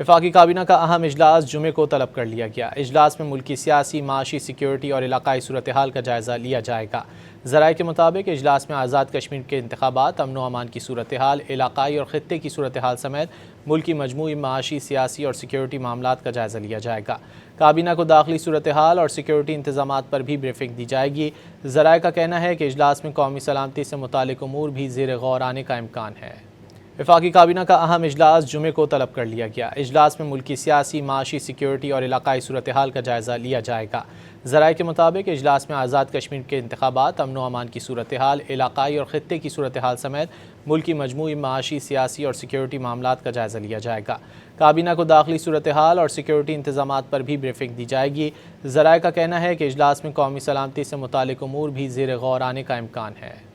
وفاقی کابینہ کا اہم اجلاس جمعے کو طلب کر لیا گیا۔ اجلاس میں ملکی سیاسی، معاشی، سیکیورٹی اور علاقائی صورتحال کا جائزہ لیا جائے گا۔ ذرائع کے مطابق اجلاس میں آزاد کشمیر کے انتخابات، امن و امان کی صورتحال، علاقائی اور خطے کی صورتحال سمیت ملکی مجموعی معاشی، سیاسی اور سیکیورٹی معاملات کا جائزہ لیا جائے گا۔ کابینہ کو داخلی صورتحال اور سیکیورٹی انتظامات پر بھی بریفنگ دی جائے گی۔ ذرائع کا کہنا ہے کہ اجلاس میں قومی سلامتی سے متعلق امور بھی زیر غور آنے کا امکان ہے۔ وفاقی کابینہ کا اہم اجلاس جمعے کو طلب کر لیا گیا۔ اجلاس میں ملکی سیاسی، معاشی، سیکیورٹی اور علاقائی صورتحال کا جائزہ لیا جائے گا۔ ذرائع کے مطابق اجلاس میں آزاد کشمیر کے انتخابات، امن و امان کی صورتحال، علاقائی اور خطے کی صورتحال سمیت ملکی مجموعی معاشی، سیاسی اور سیکیورٹی معاملات کا جائزہ لیا جائے گا۔ کابینہ کو داخلی صورتحال اور سیکیورٹی انتظامات پر بھی بریفنگ دی جائے گی۔ ذرائع کا کہنا ہے کہ اجلاس میں قومی سلامتی سے متعلق امور بھی زیر غور آنے کا امکان ہے۔